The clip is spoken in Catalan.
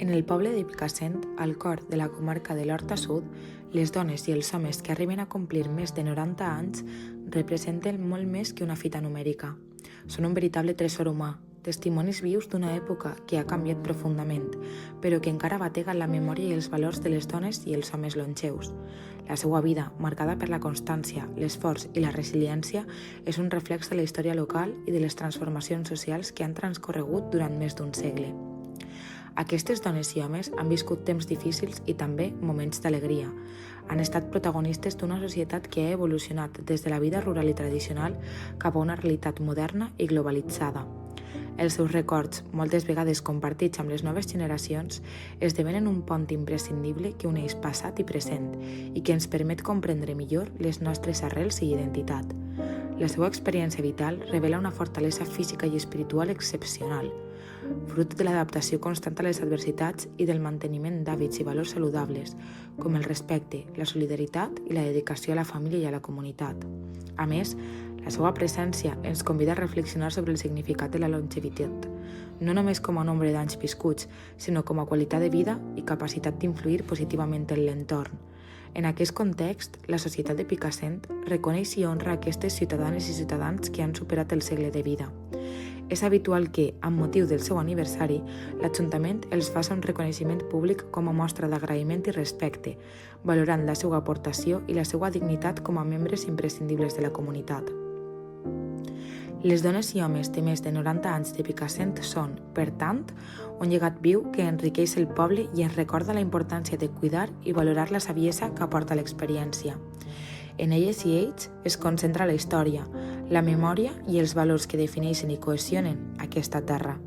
En el poble de Picassent, al cor de la comarca de l'Horta Sud, les dones i els homes que arriben a complir més de 90 anys representen molt més que una fita numèrica. Són un veritable tresor humà, testimonis vius d'una època que ha canviat profundament, però que encara batega la memòria i els valors de les dones i els homes longeus. La seva vida, marcada per la constància, l'esforç i la resiliència, és un reflex de la història local i de les transformacions socials que han transcorregut durant més d'un segle. Aquestes dones i homes han viscut temps difícils i també moments d'alegria. Han estat protagonistes d'una societat que ha evolucionat des de la vida rural i tradicional cap a una realitat moderna i globalitzada. Els seus records, moltes vegades compartits amb les noves generacions, esdevenen un pont imprescindible que uneix passat i present i que ens permet comprendre millor les nostres arrels i identitat. La seva experiència vital revela una fortalesa física i espiritual excepcional, fruit de l'adaptació constant a les adversitats i del manteniment d'hàbits i valors saludables, com el respecte, la solidaritat i la dedicació a la família i a la comunitat. A més, la seva presència ens convida a reflexionar sobre el significat de la longevitat, no només com a nombre d'anys viscuts, sinó com a qualitat de vida i capacitat d'influir positivament en l'entorn. En aquest context, la societat de Picassent reconeix i honra aquestes ciutadanes i ciutadans que han superat el segle de vida. És habitual que, amb motiu del seu aniversari, l'Ajuntament els faci un reconeixement públic com a mostra d'agraïment i respecte, valorant la seva aportació i la seva dignitat com a membres imprescindibles de la comunitat. Les dones i homes de més de 90 anys de Picassent són, per tant, un llegat viu que enriqueix el poble i ens recorda la importància de cuidar i valorar la saviesa que aporta l'experiència. En elles i ells es concentra la història, la memòria i els valors que defineixen i cohesionen aquesta terra.